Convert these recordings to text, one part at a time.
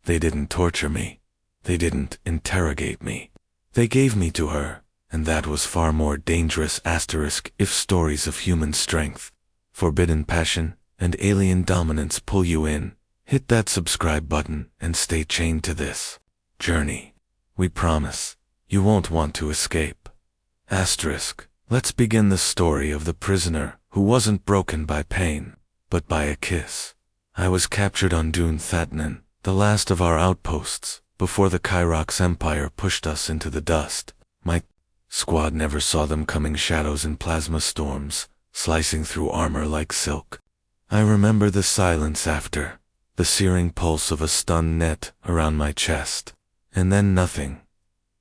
They didn't torture me. They didn't interrogate me. They gave me to her, and that was far more dangerous. If stories of human strength, forbidden passion, and alien dominance pull you in, hit that subscribe button and stay chained to this journey. We promise you won't want to escape. Let's begin the story of the prisoner who wasn't broken by pain, but by a kiss. I was captured on Dune Thatnan, the last of our outposts, before the Kyrox Empire pushed us into the dust. My squad never saw them coming, shadows and plasma storms, slicing through armor like silk. I remember the silence after, the searing pulse of a stun net around my chest, and then nothing.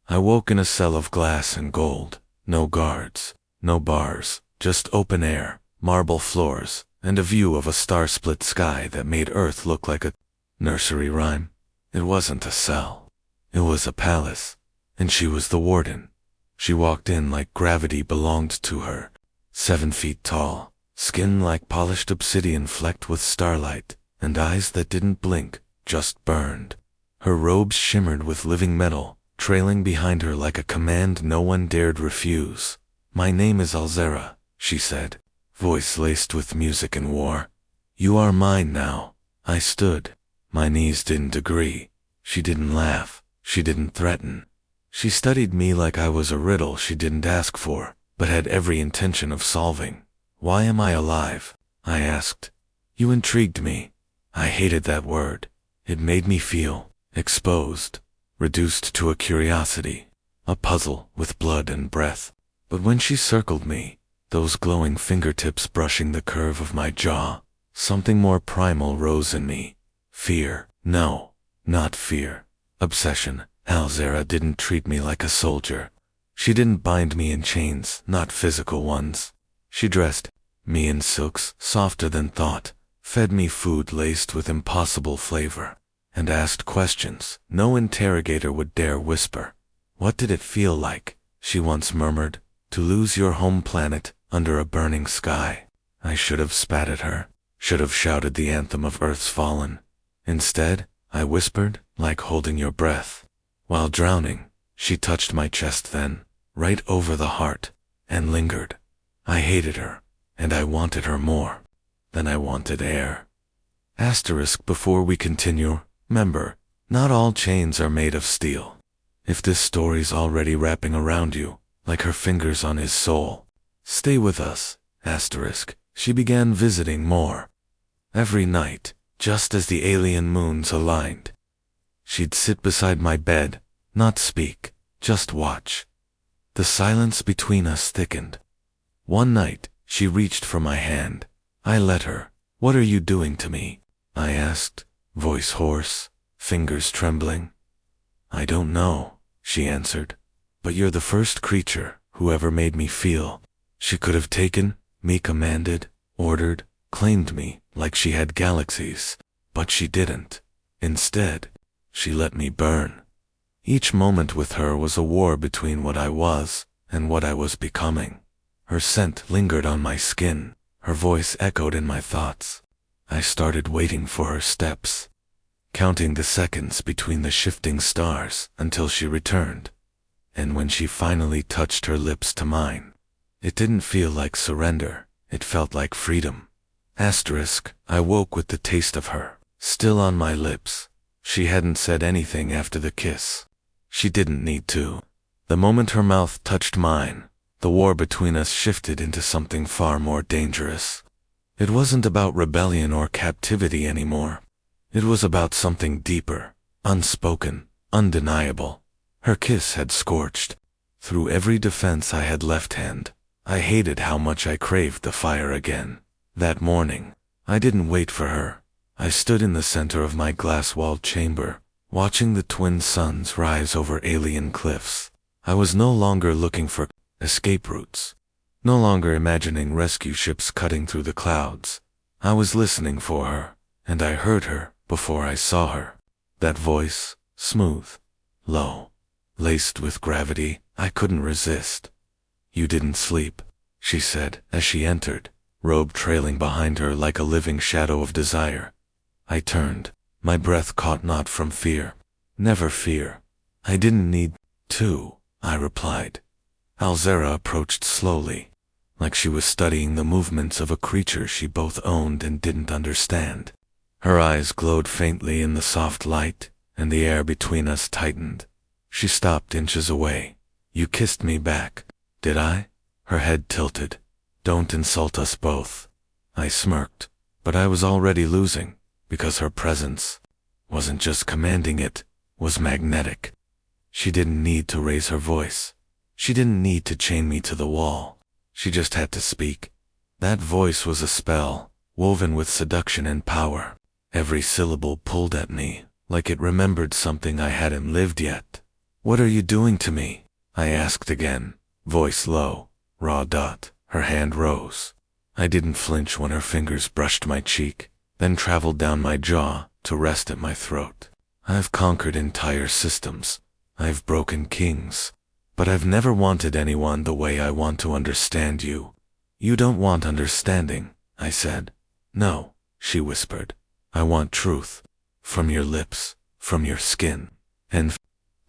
I woke in a cell of glass and gold, no guards, no bars, just open air, marble floors, and a view of a star-split sky that made Earth look like a nursery rhyme. It wasn't a cell. It was a palace, and she was the warden. She walked in like gravity belonged to her, 7 feet tall, skin like polished obsidian flecked with starlight, and eyes that didn't blink, just burned. Her robes shimmered with living metal, trailing behind her like a command no one dared refuse. "My name is Alzera," she said, voice laced with music and war. "You are mine now." I stood. My knees didn't agree. She didn't laugh. She didn't threaten. She studied me like I was a riddle she didn't ask for, but had every intention of solving. "Why am I alive?" I asked. "You intrigued me." I hated that word. It made me feel exposed, reduced to a curiosity, a puzzle with blood and breath. But when she circled me, those glowing fingertips brushing the curve of my jaw, something more primal rose in me. Fear. No, not fear. Obsession. Alzera didn't treat me like a soldier. She didn't bind me in chains, not physical ones. She dressed me in silks softer than thought, fed me food laced with impossible flavor, and asked questions no interrogator would dare whisper. "What did it feel like?" she once murmured, "to lose your home planet under a burning sky?" I should have spat at her, should have shouted the anthem of Earth's fallen. Instead, I whispered, "Like holding your breath while drowning." She touched my chest then, right over the heart, and lingered. I hated her, and I wanted her more than I wanted air. Before we continue, remember, not all chains are made of steel. If this story's already wrapping around you, like her fingers on his soul, stay with us. She began visiting more. Every night, just as the alien moons aligned, she'd sit beside my bed, not speak, just watch. The silence between us thickened. One night, she reached for my hand. I let her. "What are you doing to me?" I asked, voice hoarse, fingers trembling. "I don't know," she answered, "but you're the first creature who ever made me feel." She could have taken me, commanded, ordered, claimed me like she had galaxies, but she didn't. Instead, she let me burn. Each moment with her was a war between what I was and what I was becoming. Her scent lingered on my skin, her voice echoed in my thoughts. I started waiting for her steps, counting the seconds between the shifting stars until she returned. And when she finally touched her lips to mine, it didn't feel like surrender, it felt like freedom. I woke with the taste of her still on my lips. She hadn't said anything after the kiss. She didn't need to. The moment her mouth touched mine, the war between us shifted into something far more dangerous. It wasn't about rebellion or captivity anymore. It was about something deeper, unspoken, undeniable. Her kiss had scorched through every defense I had left-hand. I hated how much I craved the fire again. That morning, I didn't wait for her. I stood in the center of my glass-walled chamber, watching the twin suns rise over alien cliffs. I was no longer looking for escape routes, no longer imagining rescue ships cutting through the clouds. I was listening for her, and I heard her before I saw her. That voice, smooth, low, laced with gravity, I couldn't resist. "You didn't sleep," she said as she entered, robe trailing behind her like a living shadow of desire. I turned, My breath caught not from fear. Never fear. I didn't need to, I replied. Alzera approached slowly, like she was studying the movements of a creature she both owned and didn't understand. Her eyes glowed faintly in the soft light, and the air between us tightened. She stopped inches away. You kissed me back, did I? Her head tilted. Don't insult us both. I smirked, but I was already losing, because her presence wasn't just commanding, it was magnetic. She didn't need to raise her voice. She didn't need to chain me to the wall. She just had to speak. That voice was a spell, woven with seduction and power. Every syllable pulled at me, like it remembered something I hadn't lived yet. What are you doing to me? I asked again, voice low, raw. Her hand rose. I didn't flinch when her fingers brushed my cheek, then traveled down my jaw to rest at my throat. I've conquered entire systems. I've broken kings. But I've never wanted anyone the way I want to understand you. You don't want understanding, I said. No, she whispered. I want truth. From your lips, from your skin. And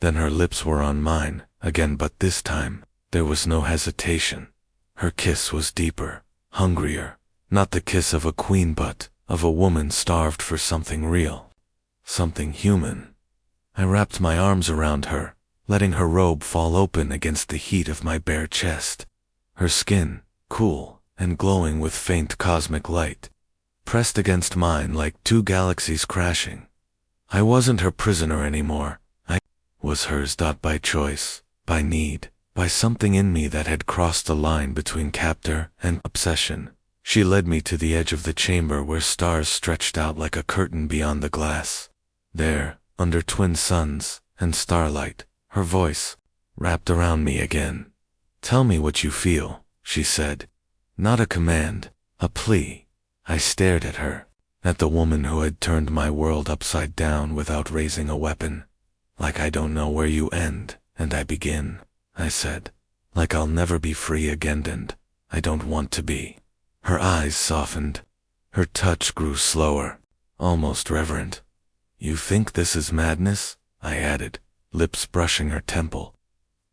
then her lips were on mine again, but this time there was no hesitation. Her kiss was deeper, hungrier, not the kiss of a queen but of a woman starved for something real, something human. I wrapped my arms around her, letting her robe fall open against the heat of my bare chest. Her skin, cool and glowing with faint cosmic light, pressed against mine like two galaxies crashing. I wasn't her prisoner anymore. I was hers. By choice, by need, by something in me that had crossed the line between captor and obsession. She led me to the edge of the chamber where stars stretched out like a curtain beyond the glass. There, under twin suns and starlight, her voice wrapped around me again. Tell me what you feel, she said. Not a command, a plea. I stared at her, at the woman who had turned my world upside down without raising a weapon. Like I don't know where you end and I begin, I said. Like I'll never be free again and I don't want to be. Her eyes softened. Her touch grew slower, almost reverent. You think this is madness? I added, lips brushing her temple.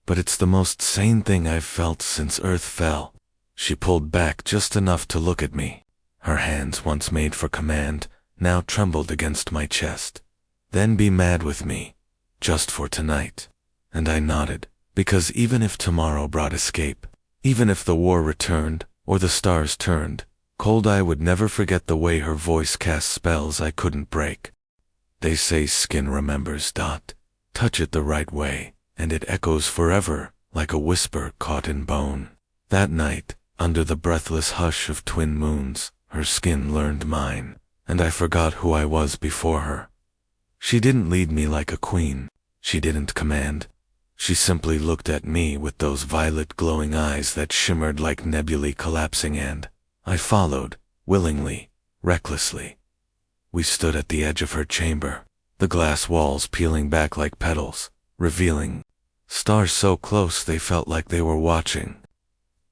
But it's the most sane thing I've felt since Earth fell. She pulled back just enough to look at me. Her hands, once made for command, now trembled against my chest. Then be mad with me, just for tonight. And I nodded, because even if tomorrow brought escape, even if the war returned, or the stars turned, cold I would never forget the way her voice cast spells I couldn't break. They say skin remembers. Touch it the right way, and it echoes forever, like a whisper caught in bone. That night, under the breathless hush of twin moons, her skin learned mine, and I forgot who I was before her. She didn't lead me like a queen. She didn't command. She simply looked at me with those violet glowing eyes that shimmered like nebulae collapsing, and I followed, willingly, recklessly. We stood at the edge of her chamber, the glass walls peeling back like petals, revealing stars so close they felt like they were watching.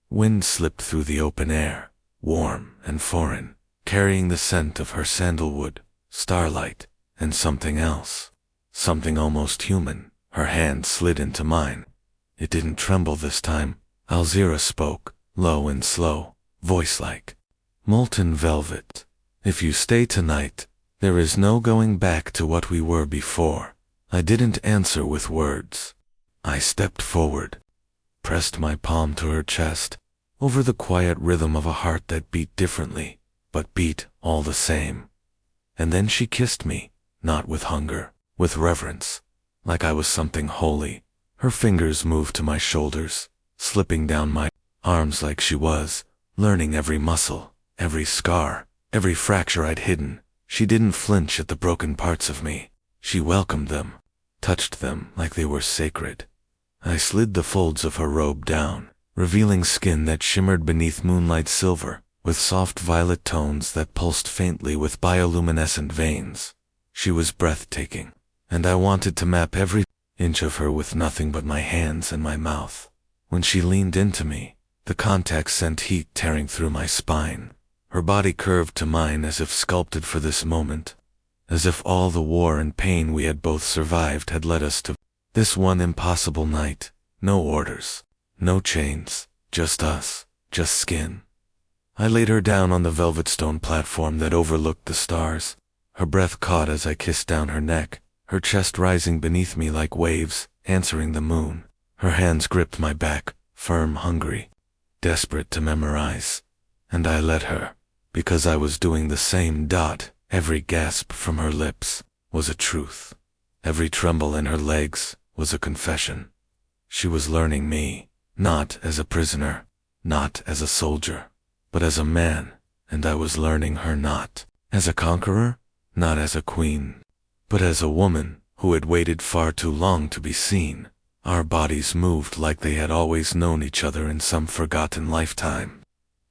Wind slipped through the open air, warm and foreign, carrying the scent of her sandalwood, starlight, and something else, something almost human. Her hand slid into mine. It didn't tremble this time. Alzera spoke, low and slow, voice-like. Molten velvet. If you stay tonight, there is no going back to what we were before. I didn't answer with words. I stepped forward, pressed my palm to her chest, over the quiet rhythm of a heart that beat differently, but beat all the same. And then she kissed me, not with hunger, with reverence, like I was something holy. Her fingers moved to my shoulders, slipping down my arms like she was, learning every muscle, every scar, every fracture I'd hidden. She didn't flinch at the broken parts of me. She welcomed them, touched them like they were sacred. I slid the folds of her robe down, revealing skin that shimmered beneath moonlight silver, with soft violet tones that pulsed faintly with bioluminescent veins. She was breathtaking, and I wanted to map every inch of her with nothing but my hands and my mouth. When she leaned into me, the contact sent heat tearing through my spine. Her body curved to mine as if sculpted for this moment. as if all the war and pain we had both survived had led us to this one impossible night. No orders, no chains, just us, just skin. I laid her down on the velvet stone platform that overlooked the stars. Her breath caught as I kissed down her neck, her chest rising beneath me like waves, answering the moon. Her hands gripped my back, firm, hungry, desperate to memorize. And I let her, because I was doing the same. Every gasp from her lips was a truth. Every tremble in her legs was a confession. She was learning me, not as a prisoner, not as a soldier, but as a man, and I was learning her not as a conqueror, not as a queen, but as a woman who had waited far too long to be seen. Our bodies moved like they had always known each other in some forgotten lifetime.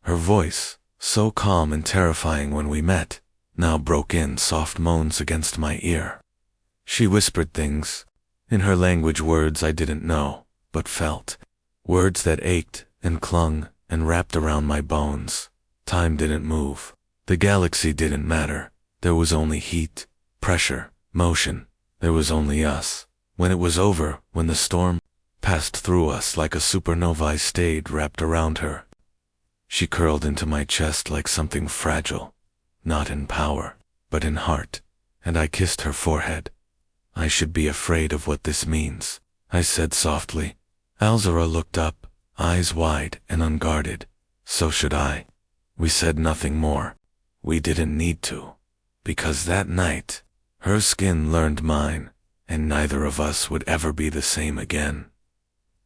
Her voice, so calm and terrifying when we met, now broke in soft moans against my ear. She whispered things, in her language, words I didn't know, but felt. Words that ached and clung and wrapped around my bones. Time didn't move. The galaxy didn't matter. There was only heat, pressure, motion. There was only us. When it was over, when the storm passed through us like a supernova, I stayed wrapped around her. She curled into my chest like something fragile, not in power, but in heart, and I kissed her forehead. I should be afraid of what this means, I said softly. Alzara looked up, eyes wide and unguarded. So should I. We said nothing more. We didn't need to. Because that night, her skin learned mine, and neither of us would ever be the same again.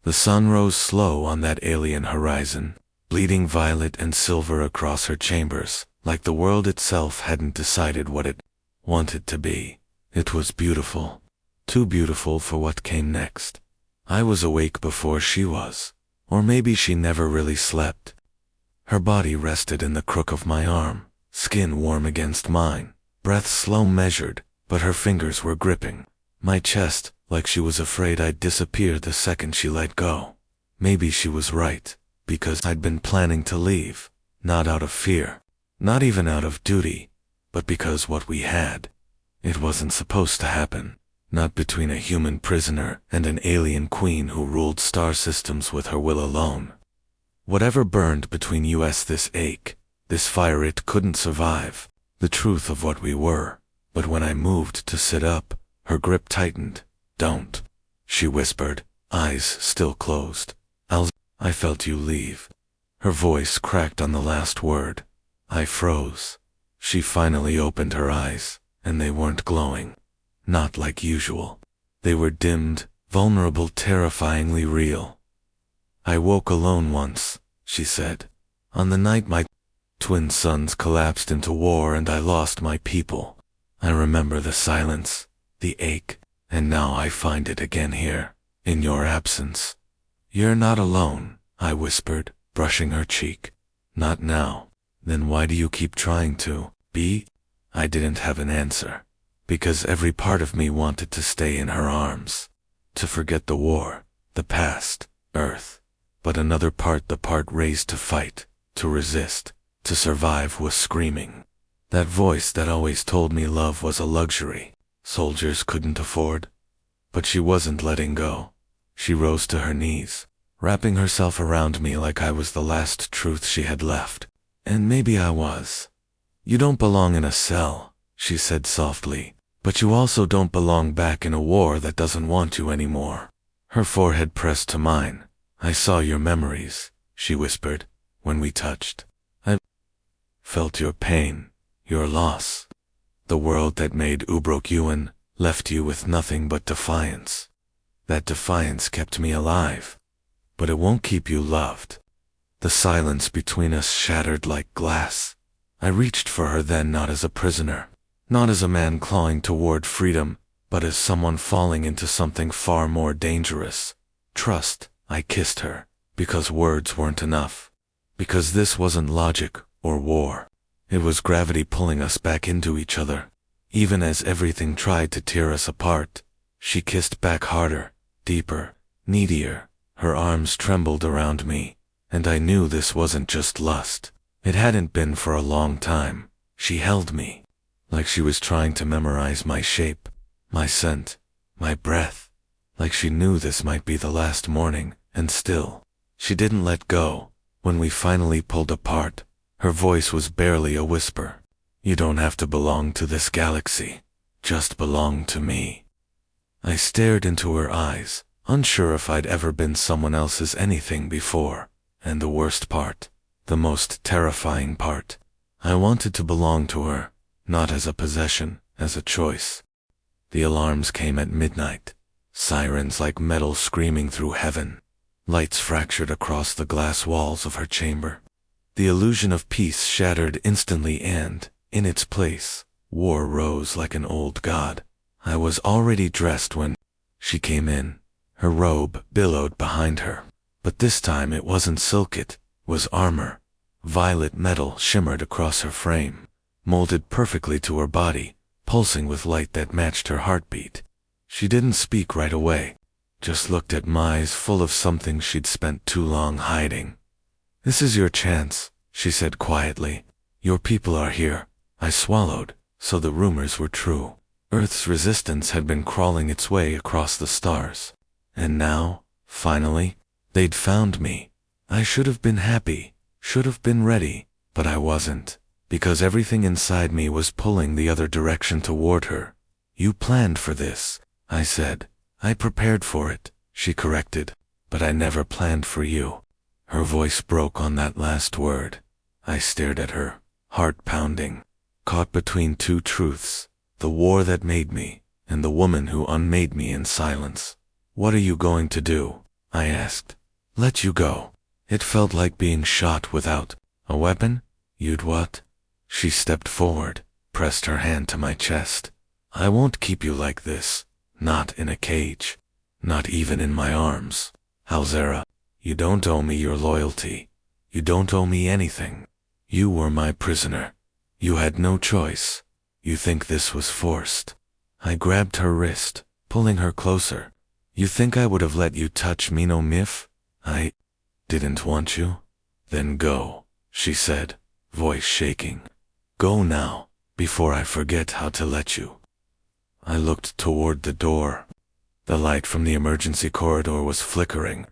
The sun rose slow on that alien horizon, bleeding violet and silver across her chambers, like the world itself hadn't decided what it wanted to be. It was beautiful. Too beautiful for what came next. I was awake before she was. Or maybe she never really slept. Her body rested in the crook of my arm, skin warm against mine, breath slow measured, but her fingers were gripping my chest like she was afraid I'd disappear the second she let go. Maybe she was right, because I'd been planning to leave, not out of fear, not even out of duty, but because what we had, it wasn't supposed to happen. Not between a human prisoner and an alien queen who ruled star systems with her will alone. Whatever burned between us, this ache, this fire, it couldn't survive the truth of what we were. But when I moved to sit up, her grip tightened. Don't, she whispered, eyes still closed. I felt you leave. Her voice cracked on the last word. I froze. She finally opened her eyes, and they weren't glowing. Not like usual. They were dimmed, vulnerable, terrifyingly real. I woke alone once, she said. On the night my twin sons collapsed into war and I lost my people. I remember the silence, the ache, and now I find it again here, in your absence. You're not alone, I whispered, brushing her cheek. Not now. Then why do you keep trying to be? I didn't have an answer. Because every part of me wanted to stay in her arms, to forget the war, the past, Earth. But another part, the part raised to fight, to resist, to survive, was screaming. That voice that always told me love was a luxury soldiers couldn't afford. But she wasn't letting go. She rose to her knees, wrapping herself around me like I was the last truth she had left. And maybe I was. You don't belong in a cell, she said softly. But you also don't belong back in a war that doesn't want you anymore. Her forehead pressed to mine. I saw your memories, she whispered, when we touched. I felt your pain, your loss. The world that made you broke you and left you with nothing but defiance. That defiance kept me alive. But it won't keep you loved. The silence between us shattered like glass. I reached for her then, not as a prisoner. Not as a man clawing toward freedom, but as someone falling into something far more dangerous. Trust. I kissed her, because words weren't enough. Because this wasn't logic or war. It was gravity pulling us back into each other. Even as everything tried to tear us apart, she kissed back harder, deeper, needier. Her arms trembled around me, and I knew this wasn't just lust. It hadn't been for a long time. She held me. like she was trying to memorize my shape, my scent, my breath, like she knew this might be the last morning, and still, she didn't let go. When we finally pulled apart, her voice was barely a whisper. You don't have to belong to this galaxy, just belong to me. I stared into her eyes, unsure if I'd ever been someone else's anything before, and the worst part, the most terrifying part, I wanted to belong to her, not as a possession, as a choice. The alarms came at midnight, sirens like metal screaming through heaven. Lights fractured across the glass walls of her chamber. The illusion of peace shattered instantly and, in its place, war rose like an old god. I was already dressed when she came in. Her robe billowed behind her. But this time it wasn't silk, it was armor. Violet metal shimmered across her frame, molded perfectly to her body, pulsing with light that matched her heartbeat. She didn't speak right away. Just looked at my eyes full of something she'd spent too long hiding. This is your chance, she said quietly. Your people are here. I swallowed, so the rumors were true. Earth's resistance had been crawling its way across the stars. And now, finally, they'd found me. I should have been happy, should have been ready, but I wasn't, because everything inside me was pulling the other direction toward her. You planned for this, I said. I prepared for it, she corrected, but I never planned for you. Her voice broke on that last word. I stared at her, heart pounding, caught between two truths, the war that made me, and the woman who unmade me in silence. What are you going to do? I asked. Let you go. It felt like being shot without a weapon. You'd what? She stepped forward, pressed her hand to my chest. I won't keep you like this. Not in a cage. Not even in my arms. Alzera, you don't owe me your loyalty. You don't owe me anything. You were my prisoner. You had no choice. You think this was forced. I grabbed her wrist, pulling her closer. You think I would have let you touch me, no Mif? I didn't want you? Then go, she said, voice shaking. Go now, before I forget how to let you. I looked toward the door. The light from the emergency corridor was flickering.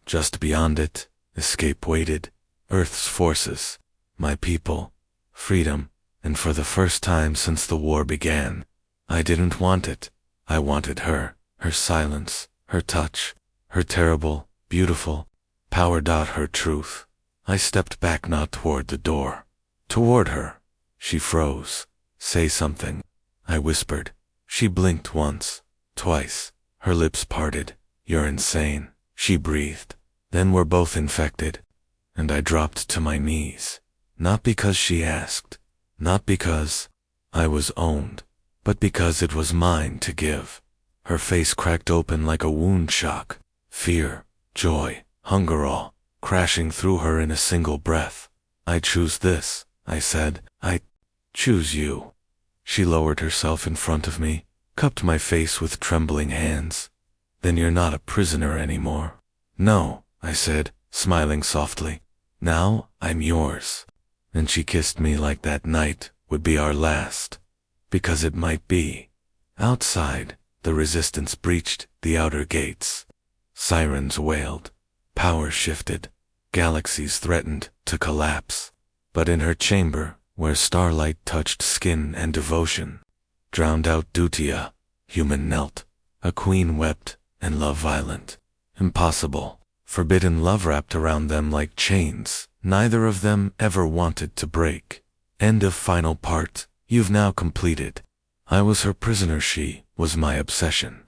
Just beyond it, escape waited. Earth's forces, my people, freedom, and for the first time since the war began. I didn't want it. I wanted her, her silence, her touch, her terrible, beautiful power. Her truth. I stepped back, not toward the door. Toward her. She froze. Say something, I whispered. She blinked once, twice. Her lips parted. You're insane, she breathed. Then we're both infected. And I dropped to my knees. Not because she asked. Not because I was owned. But because it was mine to give. Her face cracked open like a wound shock. Fear, joy, hunger, all crashing through her in a single breath. I choose this, I said. I choose you. She lowered herself in front of me, cupped my face with trembling hands. Then you're not a prisoner anymore. No, I said, smiling softly. Now I'm yours. And she kissed me like that night would be our last. Because it might be. Outside, the resistance breached the outer gates. Sirens wailed. Power shifted. Galaxies threatened to collapse. But in her chamber, where starlight touched skin and devotion, drowned out Dutia, human knelt. A queen wept, and love violent. Impossible. Forbidden love wrapped around them like chains. Neither of them ever wanted to break. End of final part. You've now completed. I was her prisoner, she was my obsession.